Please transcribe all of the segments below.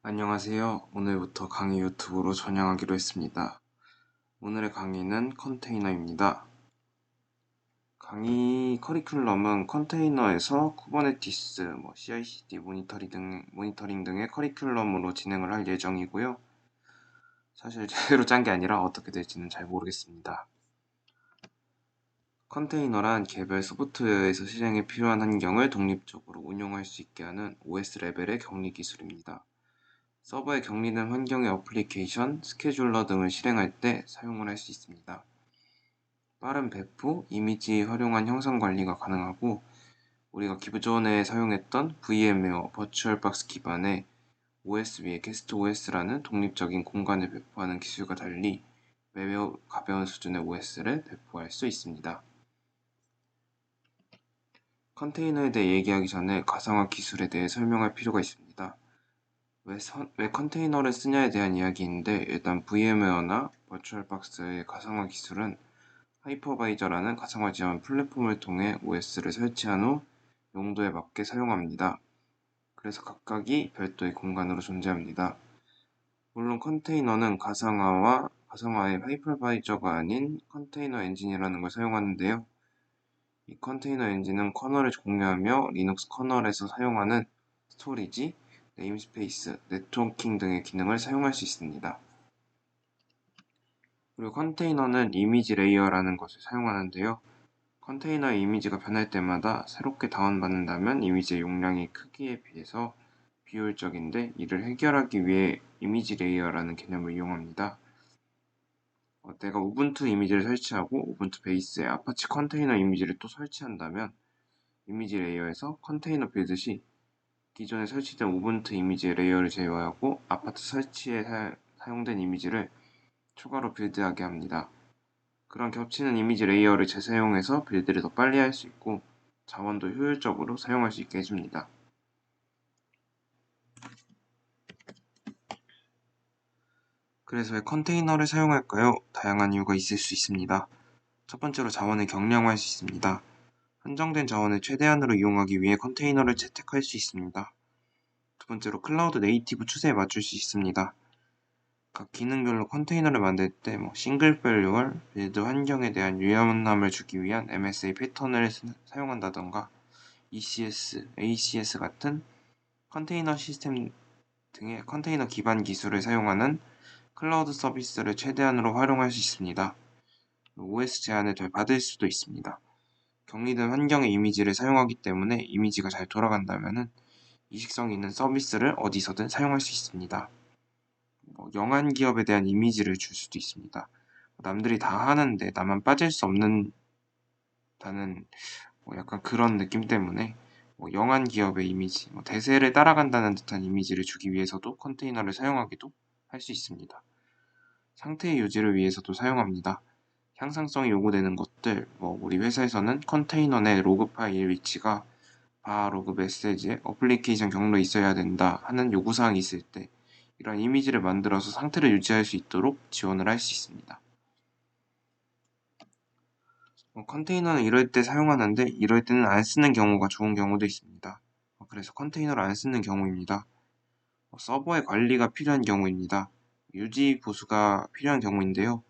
안녕하세요. 오늘부터 강의 유튜브로 전향하기로 했습니다. 오늘의 강의는 컨테이너입니다. 강의 커리큘럼은 컨테이너에서 쿠버네티스, CI/CD 모니터링 등의 커리큘럼으로 진행을 할 예정이고요. 사실 제대로 짠 게 아니라 어떻게 될지는 잘 모르겠습니다. 컨테이너란 개별 소프트웨어에서 실행에 필요한 환경을 독립적으로 운용할 수 있게 하는 OS 레벨의 격리 기술입니다. 서버에 격리된 환경의 어플리케이션, 스케줄러 등을 실행할 때 사용을 할 수 있습니다. 빠른 배포, 이미지 활용한 형상 관리가 가능하고 우리가 기존에 사용했던 VM웨어 버추얼박스 기반의 OS 위에 게스트 OS라는 독립적인 공간을 배포하는 기술과 달리 매우 가벼운 수준의 OS를 배포할 수 있습니다. 컨테이너에 대해 얘기하기 전에 가상화 기술에 대해 설명할 필요가 있습니다. 왜 컨테이너를 쓰냐에 대한 이야기인데, 일단 VM웨어나 버추얼박스의 가상화 기술은 하이퍼바이저라는 가상화 지원 플랫폼을 통해 OS를 설치한 후 용도에 맞게 사용합니다. 그래서 각각이 별도의 공간으로 존재합니다. 물론 컨테이너는 가상화의 하이퍼바이저가 아닌 컨테이너 엔진이라는 걸 사용하는데요. 이 컨테이너 엔진은 커널을 공유하며 리눅스 커널에서 사용하는 스토리지, 네임스페이스, 네트워킹 등의 기능을 사용할 수 있습니다. 그리고 컨테이너는 이미지 레이어라는 것을 사용하는데요. 컨테이너의 이미지가 변할 때마다 새롭게 다운받는다면 이미지의 용량이 크기에 비해서 비효율적인데, 이를 해결하기 위해 이미지 레이어라는 개념을 이용합니다. 내가 우분투 이미지를 설치하고 우분투 베이스에 아파치 컨테이너 이미지를 또 설치한다면 이미지 레이어에서 컨테이너 빌드 시 기존에 설치된 우분투 이미지 레이어를 제외하고 아파트 설치에 사용된 이미지를 추가로 빌드하게 합니다. 그런 겹치는 이미지 레이어를 재사용해서 빌드를 더 빨리 할 수 있고 자원도 효율적으로 사용할 수 있게 해줍니다. 그래서 왜 컨테이너를 사용할까요? 다양한 이유가 있을 수 있습니다. 첫 번째로 자원을 경량화할 수 있습니다. 한정된 자원을 최대한으로 이용하기 위해 컨테이너를 채택할 수 있습니다. 두 번째로 클라우드 네이티브 추세에 맞출 수 있습니다. 각 기능별로 컨테이너를 만들 때 싱글 페일리얼, 빌드 환경에 대한 유연함을 주기 위한 MSA 패턴을 사용한다던가 ECS, ACS 같은 컨테이너 시스템 등의 컨테이너 기반 기술을 사용하는 클라우드 서비스를 최대한으로 활용할 수 있습니다. OS 제한을 덜 받을 수도 있습니다. 격리된 환경의 이미지를 사용하기 때문에 이미지가 잘 돌아간다면 이식성 있는 서비스를 어디서든 사용할 수 있습니다. 영한 기업에 대한 이미지를 줄 수도 있습니다. 남들이 다 하는데 나만 빠질 수 없는다는 약간 그런 느낌 때문에 영한 기업의 이미지, 대세를 따라간다는 듯한 이미지를 주기 위해서도 컨테이너를 사용하기도 할 수 있습니다. 상태 유지를 위해서도 사용합니다. 향상성이 요구되는 것들, 우리 회사에서는 컨테이너 내 로그 파일 위치가 바 로그 메시지에 어플리케이션 경로에 있어야 된다 하는 요구사항이 있을 때 이런 이미지를 만들어서 상태를 유지할 수 있도록 지원을 할 수 있습니다. 컨테이너는 이럴 때 사용하는데 이럴 때는 안 쓰는 경우가 좋은 경우도 있습니다. 그래서 컨테이너를 안 쓰는 경우입니다. 서버의 관리가 필요한 경우입니다. 유지 보수가 필요한 경우인데요.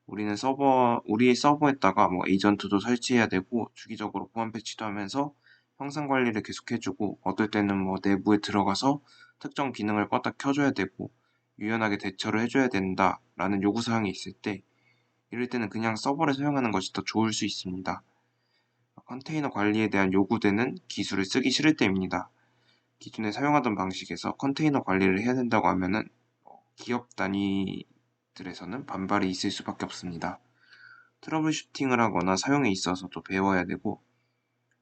우리의 서버에다가 에이전트도 설치해야 되고 주기적으로 보안 패치도 하면서 형상 관리를 계속 해주고 어떨 때는 내부에 들어가서 특정 기능을 껐다 켜줘야 되고 유연하게 대처를 해줘야 된다라는 요구사항이 있을 때 이럴 때는 그냥 서버를 사용하는 것이 더 좋을 수 있습니다. 컨테이너 관리에 대한 요구되는 기술을 쓰기 싫을 때입니다. 기존에 사용하던 방식에서 컨테이너 관리를 해야 된다고 하면은 기업 단위들에서는 반발이 있을 수밖에 없습니다. 트러블 슈팅을 하거나 사용에 있어서도 배워야 되고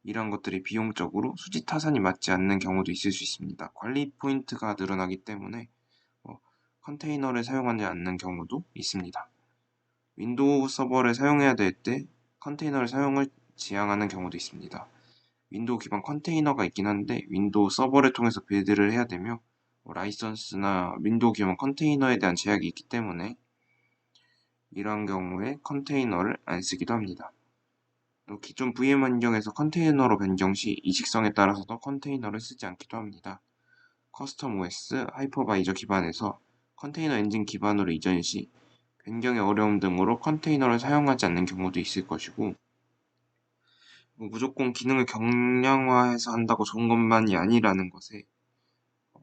이런 것들이 비용적으로 수지 타산이 맞지 않는 경우도 있을 수 있습니다. 관리 포인트가 늘어나기 때문에 컨테이너를 사용하지 않는 경우도 있습니다. 윈도우 서버를 사용해야 될 때 컨테이너를 사용을 지향하는 경우도 있습니다. 윈도우 기반 컨테이너가 있긴 한데 윈도우 서버를 통해서 빌드를 해야 되며 라이선스나 윈도우 기반 컨테이너에 대한 제약이 있기 때문에 이러한 경우에 컨테이너를 안 쓰기도 합니다. 또 기존 VM 환경에서 컨테이너로 변경 시 이식성에 따라서도 컨테이너를 쓰지 않기도 합니다. 커스텀 OS, 하이퍼바이저 기반에서 컨테이너 엔진 기반으로 이전 시 변경의 어려움 등으로 컨테이너를 사용하지 않는 경우도 있을 것이고, 무조건 기능을 경량화해서 한다고 좋은 것만이 아니라는 것에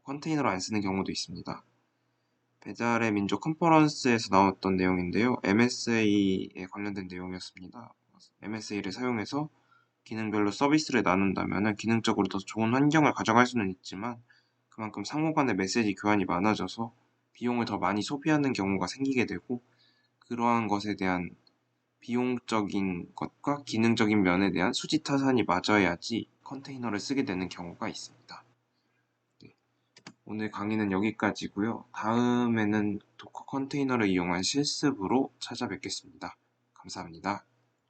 컨테이너를 안 쓰는 경우도 있습니다. 배달의 민족 컨퍼런스에서 나왔던 내용인데요. MSA에 관련된 내용이었습니다. MSA를 사용해서 기능별로 서비스를 나눈다면 기능적으로 더 좋은 환경을 가져갈 수는 있지만 그만큼 상호 간의 메시지 교환이 많아져서 비용을 더 많이 소비하는 경우가 생기게 되고, 그러한 것에 대한 비용적인 것과 기능적인 면에 대한 수지타산이 맞아야지 컨테이너를 쓰게 되는 경우가 있습니다. 네, 오늘 강의는 여기까지고요. 다음에는 도커 컨테이너를 이용한 실습으로 찾아뵙겠습니다. 감사합니다.